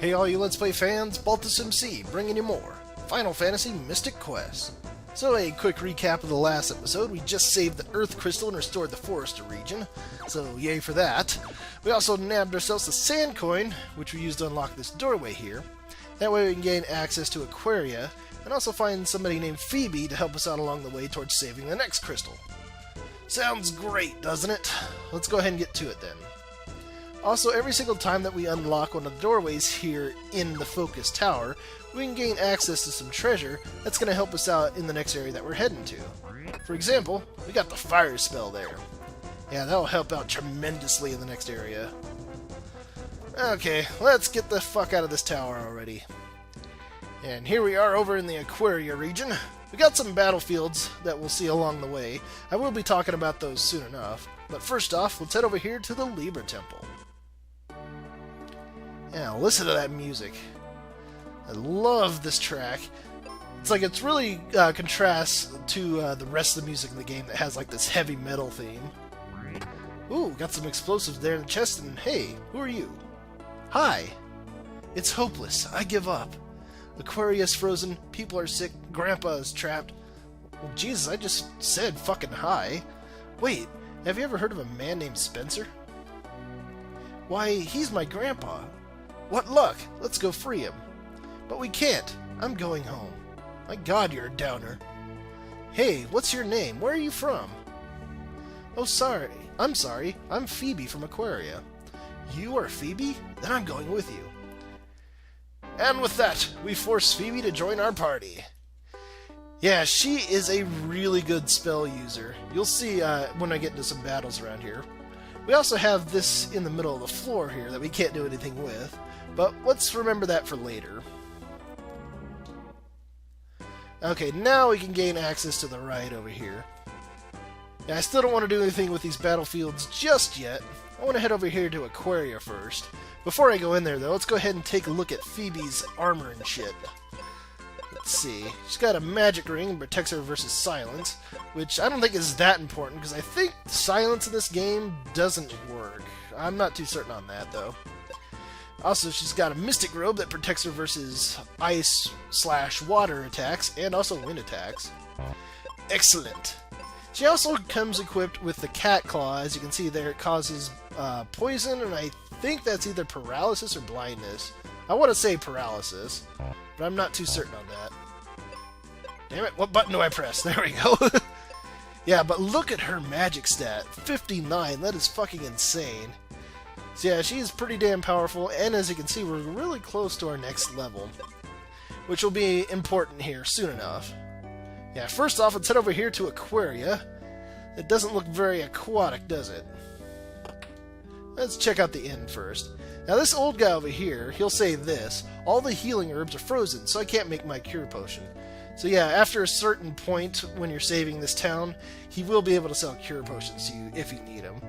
Hey all you Let's Play fans, Baltus MC, bringing you more Final Fantasy Mystic Quest. So a quick recap of the last episode, we just saved the Earth Crystal and restored the Forester region, so yay for that. We also nabbed ourselves the Sand Coin, which we used to unlock this doorway here. That way we can gain access to Aquaria, and also find somebody named Phoebe to help us out along the way towards saving the next crystal. Sounds great, doesn't it? Let's go ahead and get to it then. Also, every single time that we unlock one of the doorways here in the Focus Tower, we can gain access to some treasure that's going to help us out in the next area that we're heading to. For example, we got the fire spell there. Yeah, that'll help out tremendously in the next area. Okay, let's get the fuck out of this tower already. And here we are over in the Aquaria region. We got some battlefields that we'll see along the way. I will be talking about those soon enough. But first off, let's head over here to the Libra Temple. Yeah, listen to that music. I love this track. It's like it's really contrasts to the rest of the music in the game that has like this heavy metal theme. Ooh, got some explosives there in the chest, and hey, who are you? Hi. It's hopeless. I give up. Aquaria's frozen, people are sick, Grandpa is trapped. Well, Jesus, I just said fucking hi. Wait, have you ever heard of a man named Spencer? Why, he's my grandpa. What luck! Let's go free him. But we can't. I'm going home. My God, you're a downer. Hey, what's your name? Where are you from? Oh, sorry. I'm sorry. I'm Phoebe from Aquaria. You are Phoebe? Then I'm going with you. And with that, we force Phoebe to join our party. Yeah, she is a really good spell user. You'll see when I get into some battles around here. We also have this in the middle of the floor here that we can't do anything with. But let's remember that for later. Okay, now we can gain access to the right over here. Yeah, I still don't want to do anything with these battlefields just yet. I want to head over here to Aquaria first. Before I go in there, though, let's go ahead and take a look at Phoebe's armor and shit. Let's see. She's got a magic ring and protects her versus silence, which I don't think is that important, because I think silence in this game doesn't work. I'm not too certain on that, though. Also, she's got a mystic robe that protects her versus ice/water attacks, and also wind attacks. Excellent! She also comes equipped with the cat claw. As you can see there, it causes poison, and I think that's either paralysis or blindness. I want to say paralysis, but I'm not too certain on that. Damn it, what button do I press? There we go. Yeah, but look at her magic stat. 59, that is fucking insane. So yeah, she's pretty damn powerful, and as you can see, we're really close to our next level, which will be important here soon enough. Yeah, first off, let's head over here to Aquaria. It doesn't look very aquatic, does it? Let's check out the inn first. Now this old guy over here, he'll say this: all the healing herbs are frozen, so I can't make my cure potion. So yeah, after a certain point when you're saving this town, he will be able to sell cure potions to you if you need them.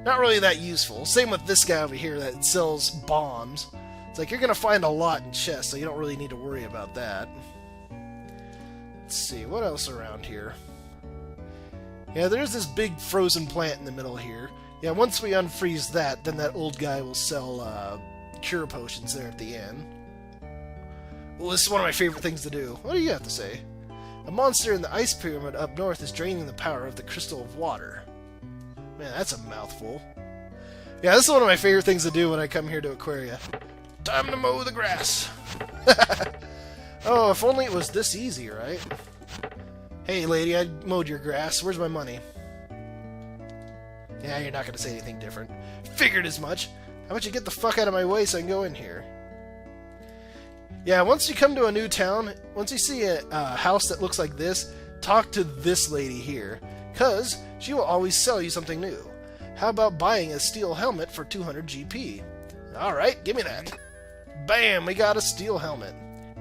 Not really that useful. Same with this guy over here that sells bombs. It's like you're going to find a lot in chests, so you don't really need to worry about that. Let's see, what else around here? Yeah, there's this big frozen plant in the middle here. Yeah, once we unfreeze that, then that old guy will sell cure potions there at the end. Well, this is one of my favorite things to do. What do you have to say? A monster in the ice pyramid up north is draining the power of the crystal of water. Man, that's a mouthful. Yeah, this is one of my favorite things to do when I come here to Aquaria. Time to mow the grass. Oh, if only it was this easy, right? Hey, lady, I mowed your grass. Where's my money? Yeah, you're not going to say anything different. Figured as much. How about you get the fuck out of my way so I can go in here? Yeah, once you come to a new town, once you see a house that looks like this, talk to this lady here, because she will always sell you something new. How about buying a steel helmet for 200 GP? Alright, give me that. Bam, we got a steel helmet.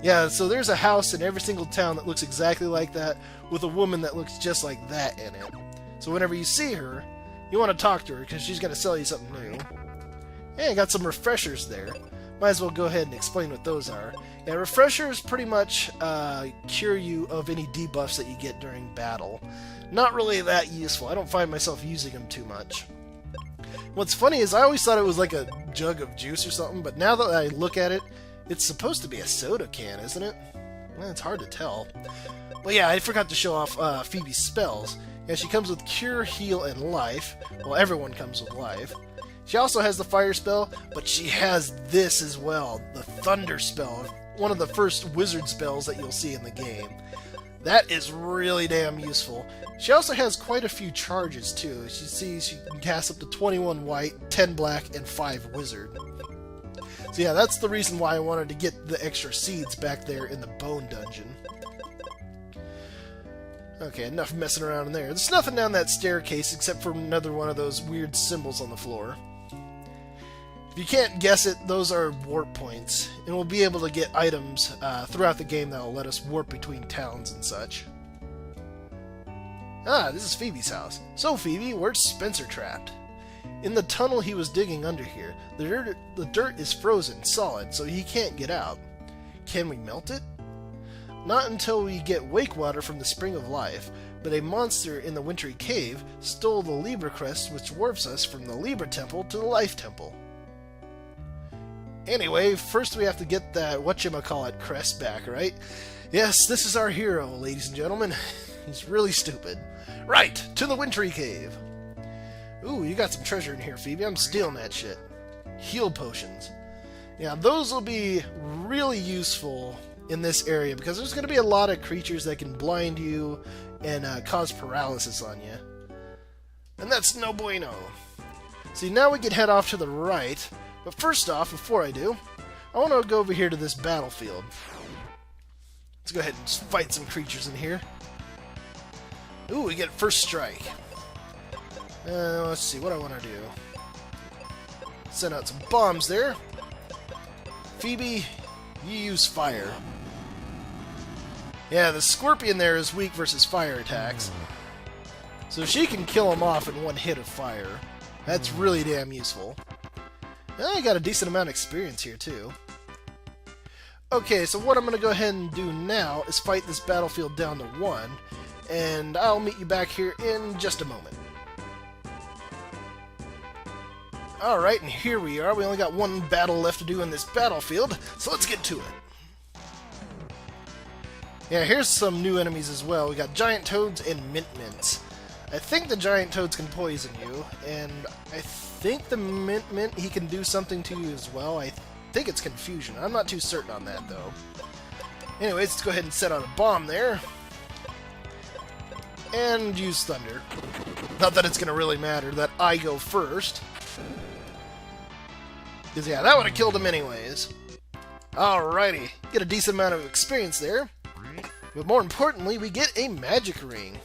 Yeah, so there's a house in every single town that looks exactly like that, with a woman that looks just like that in it. So whenever you see her, you want to talk to her, because she's going to sell you something new. And got some refreshers there. Might as well go ahead and explain what those are. Yeah, refreshers pretty much cure you of any debuffs that you get during battle. Not really that useful. I don't find myself using them too much. What's funny is I always thought it was like a jug of juice or something, but now that I look at it, It's supposed to be a soda can, isn't it? Well, it's hard to tell. Well, yeah, I forgot to show off Phoebe's spells. Yeah, she comes with Cure, Heal, and Life. Well, everyone comes with Life. She also has the Fire spell, but she has this as well, the Thunder spell, one of the first wizard spells that you'll see in the game. That is really damn useful. She also has quite a few charges, too. As you see, she can cast up to 21 white, 10 black, and 5 wizard. So yeah, that's the reason why I wanted to get the extra seeds back there in the Bone Dungeon. Okay, enough messing around in there. There's nothing down that staircase except for another one of those weird symbols on the floor. If you can't guess it, those are warp points, and we'll be able to get items throughout the game that will let us warp between towns and such. Ah, this is Phoebe's house. So, Phoebe, where's Spencer trapped? In the tunnel he was digging under here. The dirt is frozen, solid, so he can't get out. Can we melt it? Not until we get wake water from the Spring of Life, but a monster in the Wintry Cave stole the Libra crest which warps us from the Libra Temple to the Life Temple. Anyway, first we have to get that whatchamacallit crest back, right? Yes, this is our hero, ladies and gentlemen. He's really stupid. Right, to the Wintry Cave. Ooh, you got some treasure in here, Phoebe. I'm stealing that shit. Heal potions. Yeah, those will be really useful in this area because there's going to be a lot of creatures that can blind you and cause paralysis on you. And that's no bueno. See, now we can head off to the right. But first off, before I do, I want to go over here to this battlefield. Let's go ahead and fight some creatures in here. Ooh, we get first strike. Let's see what I want to do. Send out some bombs there. Phoebe, you use fire. Yeah, the scorpion there is weak versus fire attacks. So she can kill him off in one hit of fire. That's really damn useful. I got a decent amount of experience here, too. Okay, so what I'm going to go ahead and do now is fight this battlefield down to 1, and I'll meet you back here in just a moment. Alright, and here we are. We only got one battle left to do in this battlefield, so let's get to it. Yeah, here's some new enemies as well. We got giant toads and mint mints. I think the giant toads can poison you, and I think the mint he can do something to you as well. I think it's confusion. I'm not too certain on that, though. Anyways, let's go ahead and set out a bomb there. And use thunder. Not that it's going to really matter that I go first. Because, yeah, that would have killed him anyways. Alrighty. Get a decent amount of experience there. But more importantly, we get a magic ring.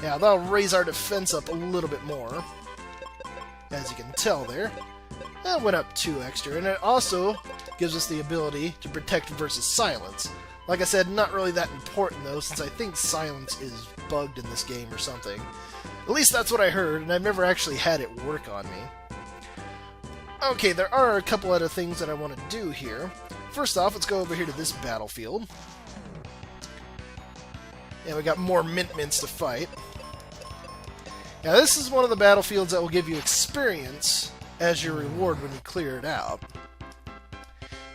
Yeah, that'll raise our defense up a little bit more. As you can tell there. That went up 2 extra, and it also gives us the ability to protect versus silence. Like I said, not really that important though, since I think silence is bugged in this game or something. At least that's what I heard, and I've never actually had it work on me. Okay, there are a couple other things that I want to do here. First off, let's go over here to this battlefield. Yeah, we got more mint mints to fight. Now, this is one of the battlefields that will give you experience as your reward when you clear it out.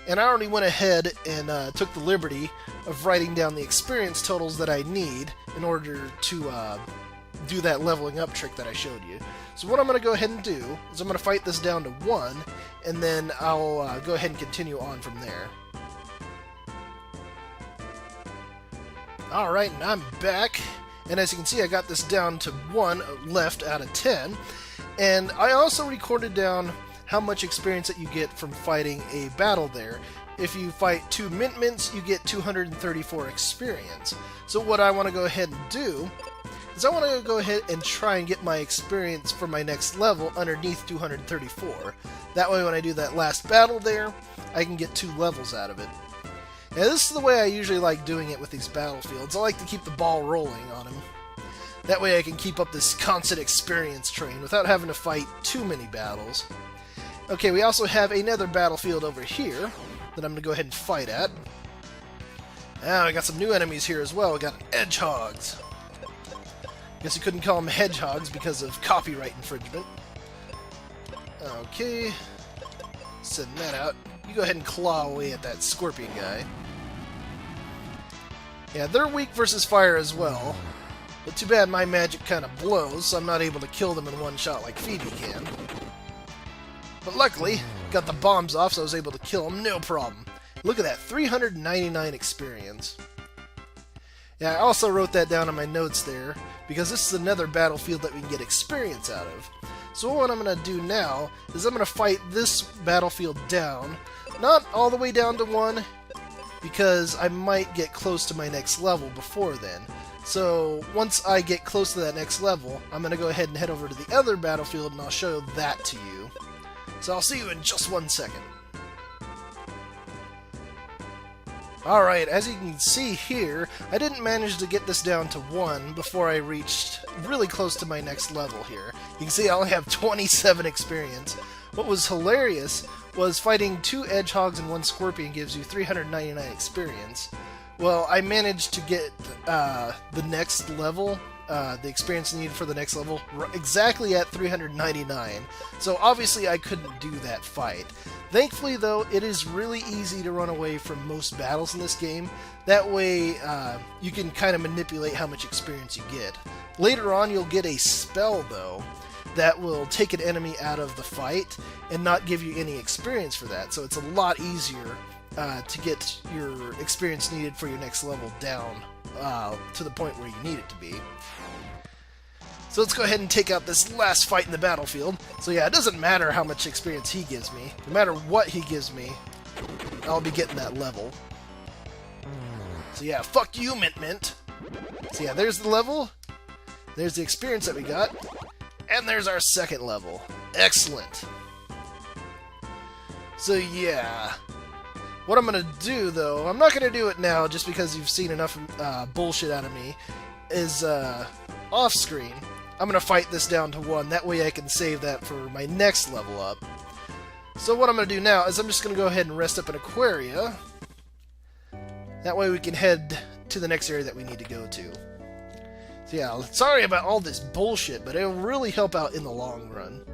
And I already went ahead and took the liberty of writing down the experience totals that I need in order to do that leveling up trick that I showed you. So what I'm going to go ahead and do is I'm going to fight this down to 1, and then I'll go ahead and continue on from there. Alright, and I'm back. And as you can see, I got this down to 1 left out of 10. And I also recorded down how much experience that you get from fighting a battle there. If you fight 2 mint mints, you get 234 experience. So what I want to go ahead and do is I want to go ahead and try and get my experience for my next level underneath 234. That way when I do that last battle there, I can get 2 levels out of it. Now this is the way I usually like doing it with these battlefields. I like to keep the ball rolling on them. That way I can keep up this constant experience train without having to fight too many battles. Okay, we also have another battlefield over here that I'm going to go ahead and fight at. Now I got some new enemies here as well. We got hedgehogs. Guess you couldn't call them hedgehogs because of copyright infringement. Okay. Send that out. you go ahead and claw away at that scorpion guy. Yeah, they're weak versus fire as well. But too bad my magic kind of blows, so I'm not able to kill them in one shot like Phoebe can. But luckily, got the bombs off, so I was able to kill them, no problem. Look at that, 399 experience. Yeah, I also wrote that down in my notes there, because this is another battlefield that we can get experience out of. So what I'm going to do now is I'm going to fight this battlefield down, not all the way down to 1, because I might get close to my next level before then. So once I get close to that next level, I'm going to go ahead and head over to the other battlefield and I'll show that to you. So I'll see you in just 1 second. Alright, as you can see here, I didn't manage to get this down to 1 before I reached really close to my next level here. You can see I only have 27 experience. What was hilarious was fighting 2 Edgehogs and 1 Scorpion gives you 399 experience. Well, I managed to get the next level, the experience needed for the next level, exactly at 399. So obviously I couldn't do that fight. Thankfully, though, it is really easy to run away from most battles in this game. That way, you can kind of manipulate how much experience you get. Later on, you'll get a spell, though, that will take an enemy out of the fight and not give you any experience for that. So it's a lot easier to get your experience needed for your next level down to the point where you need it to be. So let's go ahead and take out this last fight in the battlefield. So yeah, it doesn't matter how much experience he gives me. No matter what he gives me, I'll be getting that level. So yeah, fuck you, Mint Mint. So yeah, there's the level. There's the experience that we got. And there's our second level. Excellent. So yeah. What I'm going to do, though, I'm not going to do it now just because you've seen enough bullshit out of me, is off-screen. I'm going to fight this down to 1. That way I can save that for my next level up. So what I'm going to do now is I'm just going to go ahead and rest up in Aquaria. That way we can head to the next area that we need to go to. So yeah, sorry about all this bullshit, but it'll really help out in the long run.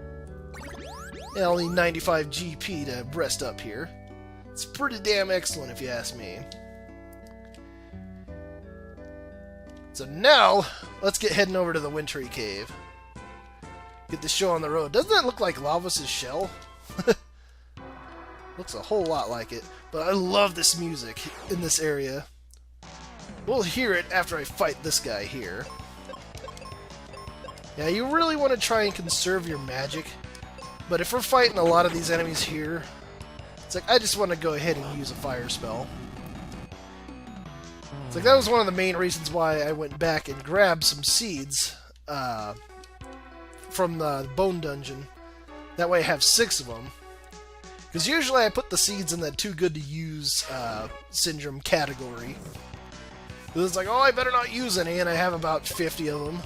Yeah, only 95 GP to rest up here. It's pretty damn excellent if you ask me. So now, let's get heading over to the Wintry Cave. Get the show on the road. Doesn't that look like Lavos' shell? Looks a whole lot like it. But I love this music in this area. We'll hear it after I fight this guy here. Yeah, you really want to try and conserve your magic. But if we're fighting a lot of these enemies here, it's like, I just want to go ahead and use a fire spell. It's like, that was one of the main reasons why I went back and grabbed some seeds from the bone dungeon. That way I have 6 of them. Because usually I put the seeds in the too good to use syndrome category. It's like, oh, I better not use any, and I have about 50 of them.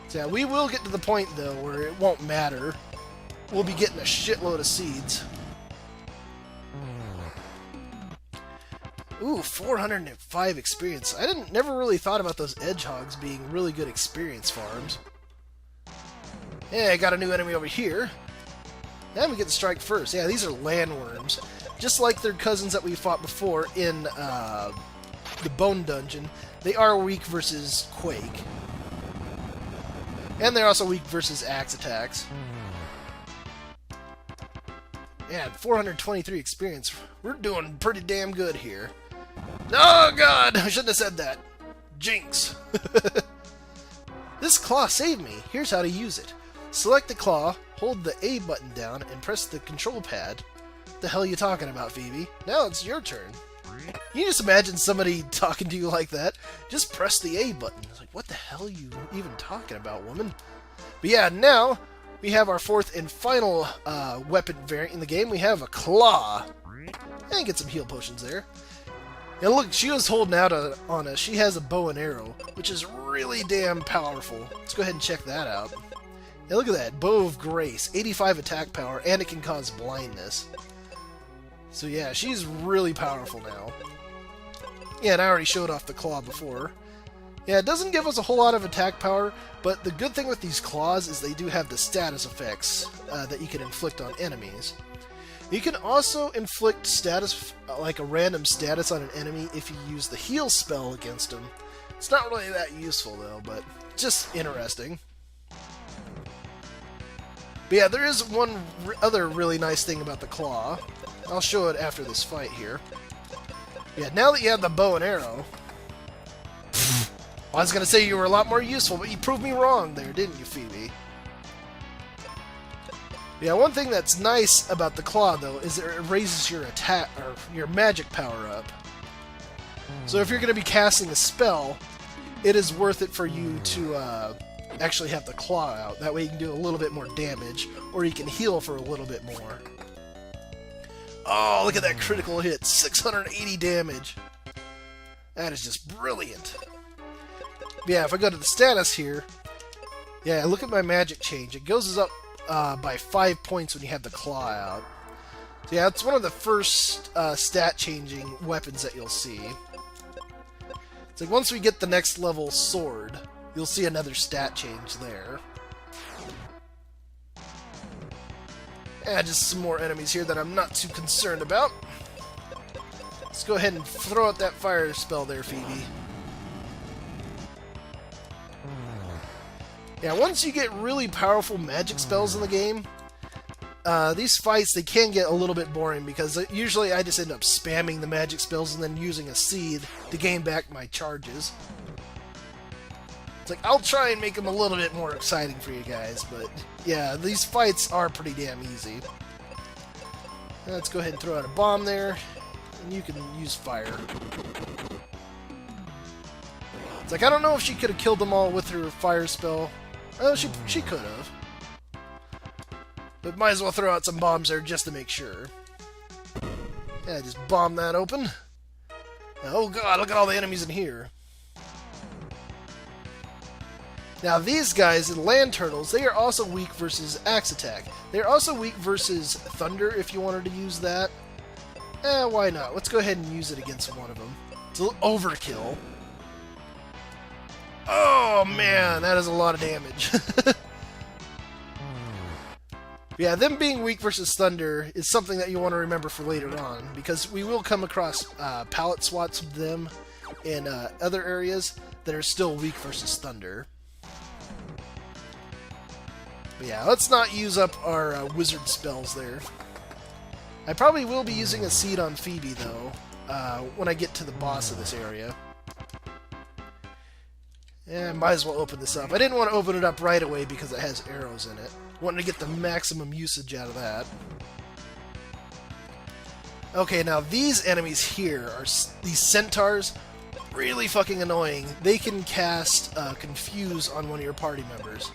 So yeah, we will get to the point, though, where it won't matter. We'll be getting a shitload of seeds. Ooh, 405 experience. I never really thought about those Edgehogs being really good experience farms. Yeah, I got a new enemy over here. Now we get to strike first. Yeah, these are landworms. Just like their cousins that we fought before in the Bone Dungeon, they are weak versus Quake. And they're also weak versus axe attacks. Yeah, 423 experience. We're doing pretty damn good here. Oh god, I shouldn't have said that. Jinx. This claw saved me. Here's how to use it. Select the claw, hold the A button down, and press the control pad. What the hell are you talking about, Phoebe? Now it's your turn. Can you just imagine somebody talking to you like that? Just press the A button. It's like, what the hell are you even talking about, woman? But yeah, now we have our 4th and final weapon variant in the game. We have a claw. And get some heal potions there. And look, she was holding out on us. She has a bow and arrow, which is really damn powerful. Let's go ahead and check that out. Yeah, look at that. Bow of Grace. 85 attack power, and it can cause blindness. So yeah, she's really powerful now. Yeah, and I already showed off the claw before. Yeah, it doesn't give us a whole lot of attack power, but the good thing with these claws is they do have the status effects that you can inflict on enemies. You can also inflict status, like a random status on an enemy if you use the heal spell against them. It's not really that useful though, but just interesting. But yeah, there is one other really nice thing about the claw. I'll show it after this fight here. Yeah, now that you have the bow and arrow... I was going to say you were a lot more useful, but you proved me wrong there, didn't you, Phoebe? Yeah, one thing that's nice about the claw, though, is it raises your attack, or your magic power up. So if you're going to be casting a spell, it is worth it for you to actually have the claw out. That way you can do a little bit more damage, or you can heal for a little bit more. Oh, look at that critical hit. 680 damage. That is just brilliant. Yeah, if I go to the status here, yeah, look at my magic change. It goes up by 5 points when you have the claw out. So yeah, it's one of the first stat-changing weapons that you'll see. It's like once we get the next level sword, you'll see another stat change there. And just some more enemies here that I'm not too concerned about. Let's go ahead and throw out that fire spell there, Phoebe. Yeah, once you get really powerful magic spells in the game, these fights, they can get a little bit boring because usually I just end up spamming the magic spells and then using a seed to gain back my charges. It's like, I'll try and make them a little bit more exciting for you guys, but yeah, these fights are pretty damn easy. Let's go ahead and throw out a bomb there, and you can use fire. It's like, I don't know if she could have killed them all with her fire spell. Oh, she could have. But might as well throw out some bombs there just to make sure. Yeah, just bomb that open. Oh god, look at all the enemies in here. Now these guys, the land turtles, they are also weak versus axe attack. They're also weak versus thunder if you wanted to use that. Why not? Let's go ahead and use it against one of them. It's a little overkill. Oh man, that is a lot of damage. Yeah, them being weak versus thunder is something that you want to remember for later on, because we will come across palette swats of them in other areas that are still weak versus thunder. But yeah, let's not use up our wizard spells there. I probably will be using a seed on Phoebe, though, when I get to the boss of this area. Yeah, might as well open this up. I didn't want to open it up right away because it has arrows in it. Wanted to get the maximum usage out of that. Okay, now these enemies here are these centaurs. Really fucking annoying. They can cast Confuse on one of your party members,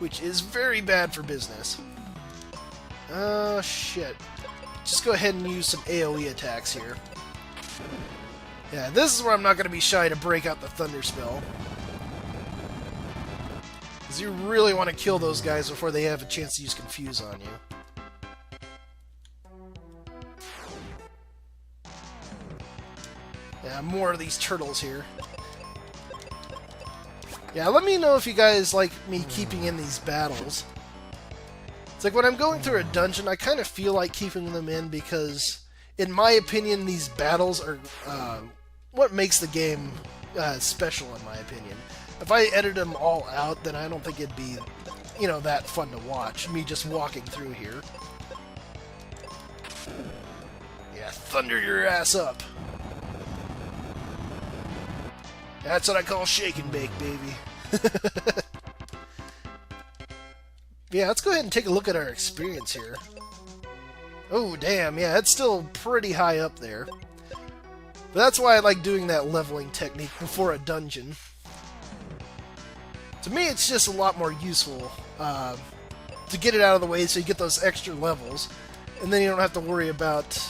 which is very bad for business. Oh, shit. Just go ahead and use some AoE attacks here. Yeah, this is where I'm not going to be shy to break out the Thunder spell. Because you really want to kill those guys before they have a chance to use Confuse on you. Yeah, more of these turtles here. Yeah, let me know if you guys like me keeping in these battles. It's like when I'm going through a dungeon, I kind of feel like keeping them in because, in my opinion, these battles are what makes the game special, in my opinion. If I edited them all out, then I don't think it'd be, you know, that fun to watch, me just walking through here. Yeah, thunder your ass up. That's what I call shake and bake, baby. Yeah, let's go ahead and take a look at our experience here. Oh, damn, yeah, it's still pretty high up there. But that's why I like doing that leveling technique before a dungeon. To me, it's just a lot more useful to get it out of the way so you get those extra levels, and then you don't have to worry about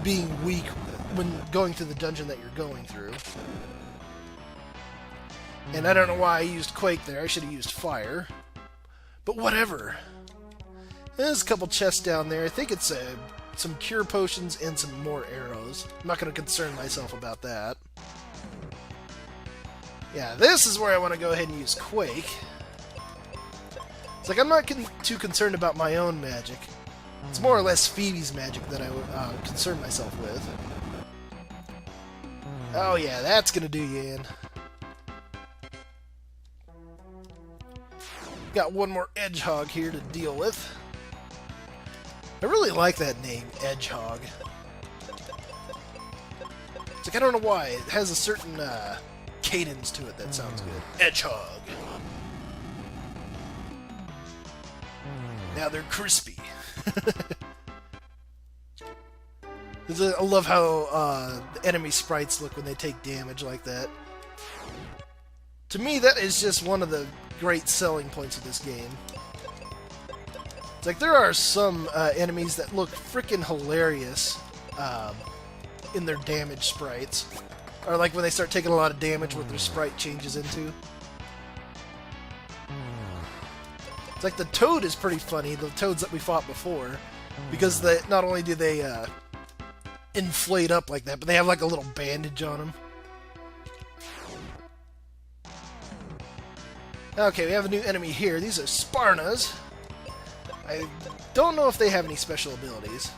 being weak when going through the dungeon that you're going through. And I don't know why I used Quake there. I should have used Fire. But whatever. There's a couple chests down there. I think it's some cure potions and some more arrows. I'm not going to concern myself about that. Yeah, this is where I want to go ahead and use Quake. It's like I'm not too concerned about my own magic. It's more or less Phoebe's magic that I would concern myself with. Oh yeah, that's gonna do you in. Got one more Edgehog here to deal with. I really like that name, Edgehog. It's like, I don't know why, it has a certain cadence to it that sounds good. Edgehog. Now they're crispy. I love how the enemy sprites look when they take damage like that. To me, that is just one of the great selling points of this game. It's like there are some enemies that look freaking hilarious in their damage sprites. Or like when they start taking a lot of damage, what their sprite changes into. It's like the Toad is pretty funny, the Toads that we fought before, because not only do they inflate up like that, but they have like a little bandage on them. Okay, we have a new enemy here. These are Sparnas. I don't know if they have any special abilities,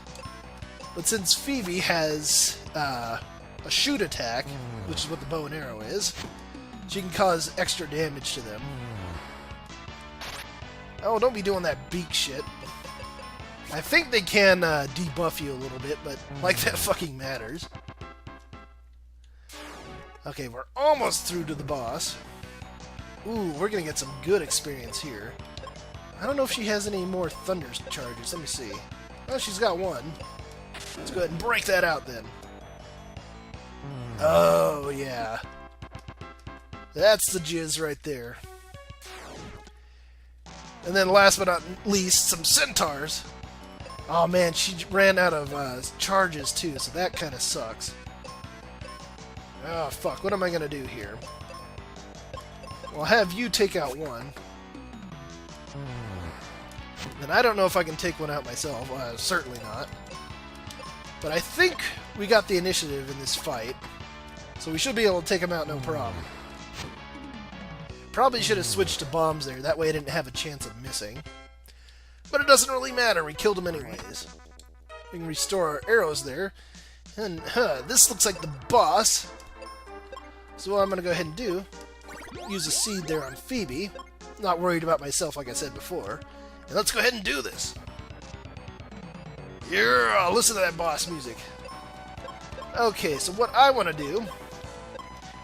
but since Phoebe has a shoot attack, which is what the bow and arrow is, she can cause extra damage to them. Oh, don't be doing that beak shit. I think they can debuff you a little bit, but like that fucking matters. Okay, we're almost through to the boss. Ooh, we're gonna get some good experience here. I don't know if she has any more thunder charges. Let me see. Oh, she's got one. Let's go ahead and break that out then. Oh, yeah. That's the jizz right there. And then last but not least, some centaurs. Oh man, she ran out of charges too, so that kind of sucks. Oh fuck, what am I going to do here? Well, I'll have you take out one. Then I don't know if I can take one out myself. Certainly not. But I think we got the initiative in this fight, so we should be able to take them out no problem. Probably should have switched to bombs there, that way I didn't have a chance of missing. But it doesn't really matter, we killed them anyways. We can restore our arrows there. And, this looks like the boss. So what I'm going to go ahead and do, use a seed there on Phoebe. Not worried about myself like I said before. And let's go ahead and do this. Yeah, listen to that boss music. Okay, so what I want to do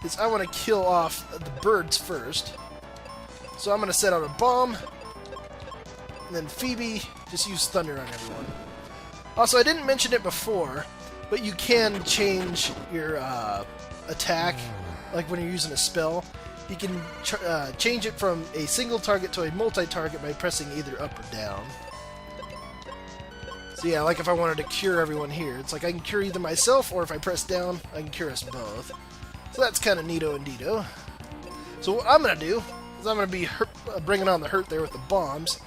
is I want to kill off the birds first. So I'm going to set out a bomb, and then Phoebe, just use thunder on everyone. Also, I didn't mention it before, but you can change your attack, like when you're using a spell. You can change it from a single target to a multi-target by pressing either up or down. So yeah, like if I wanted to cure everyone here, it's like I can cure either myself, or if I press down, I can cure us both. So that's kind of neato and dito. So what I'm going to do is I'm going to be bringing on the hurt there with the bombs.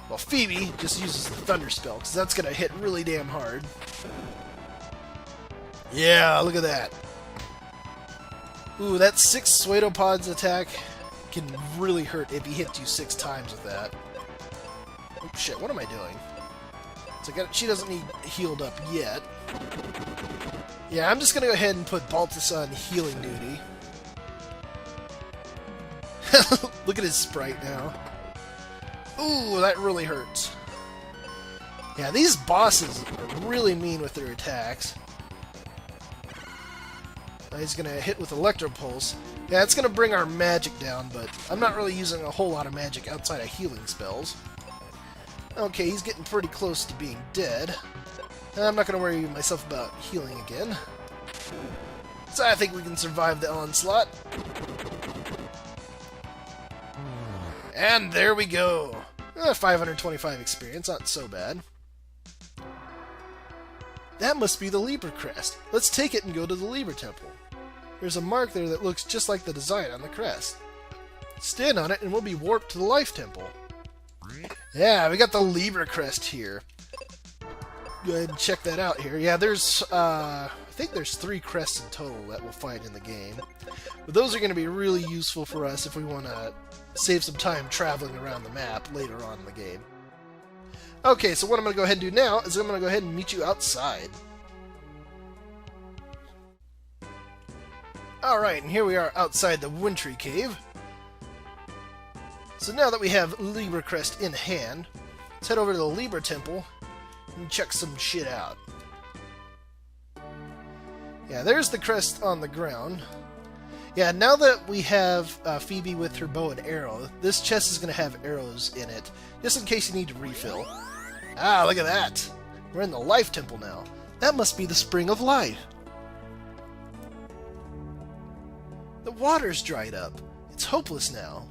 Well, Phoebe just uses the thunder spell, because that's going to hit really damn hard. Yeah, look at that. Ooh, that 6 Pseudopods attack can really hurt if he hits you 6 times with that. Oh shit, what am I doing? So she doesn't need healed up yet. Yeah, I'm just going to go ahead and put Baltus on healing duty. Look at his sprite now. Ooh, that really hurts. Yeah, these bosses are really mean with their attacks. Now he's going to hit with Electro Pulse. Yeah, it's going to bring our magic down, but I'm not really using a whole lot of magic outside of healing spells. Okay, he's getting pretty close to being dead. I'm not going to worry myself about healing again. So I think we can survive the onslaught. And there we go. 525 experience, not so bad. That must be the Libra crest. Let's take it and go to the Libra temple. There's a mark there that looks just like the design on the crest. Stand on it and we'll be warped to the Life Temple. Yeah, we got the Libra crest here. Go ahead and check that out here. Yeah, there's, I think there's 3 crests in total that we'll find in the game. But those are going to be really useful for us if we want to save some time traveling around the map later on in the game. Okay, so what I'm going to go ahead and do now is I'm going to go ahead and meet you outside. Alright, and here we are outside the Wintry Cave. So now that we have Libra Crest in hand, let's head over to the Libra Temple and check some shit out. Yeah, there's the crest on the ground. Yeah, now that we have Phoebe with her bow and arrow, this chest is going to have arrows in it, just in case you need to refill. Ah, look at that! We're in the Life Temple now. That must be the Spring of Life. The water's dried up. It's hopeless now.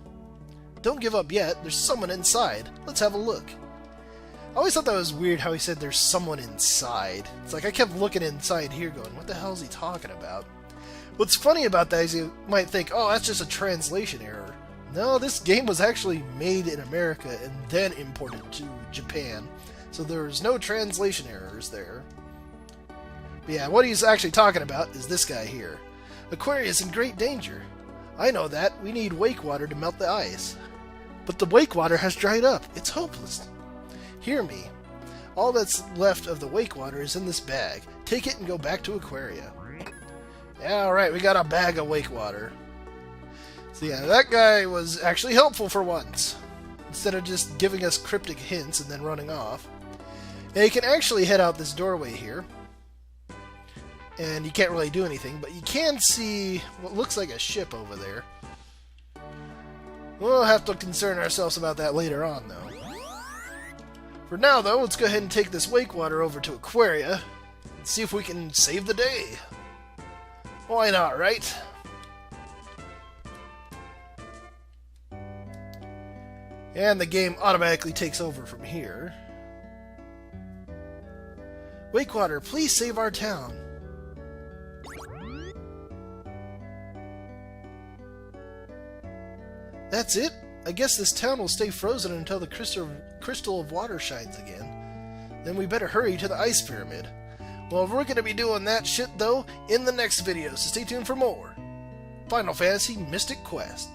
Don't give up yet. There's someone inside. Let's have a look. I always thought that was weird how he said there's someone inside. It's like I kept looking inside here going, what the hell is he talking about? What's funny about that is you might think, oh, that's just a translation error. No, this game was actually made in America and then imported to Japan. So there's no translation errors there. But yeah, what he's actually talking about is this guy here. Aquaria is in great danger. I know that. We need wake water to melt the ice. But the wake water has dried up. It's hopeless. Hear me. All that's left of the wake water is in this bag. Take it and go back to Aquaria. Yeah, alright, we got a bag of wake water. So yeah, that guy was actually helpful for once. Instead of just giving us cryptic hints and then running off. Now you can actually head out this doorway here. And you can't really do anything, but you can see what looks like a ship over there. We'll have to concern ourselves about that later on, though. For now, though, let's go ahead and take this wake water over to Aquaria and see if we can save the day. Why not, right? And the game automatically takes over from here. Wakewater, please save our town. That's it? I guess this town will stay frozen until the crystal of water shines again. Then we better hurry to the ice pyramid. Well, we're going to be doing that shit, though, in the next video, so stay tuned for more. Final Fantasy Mystic Quest.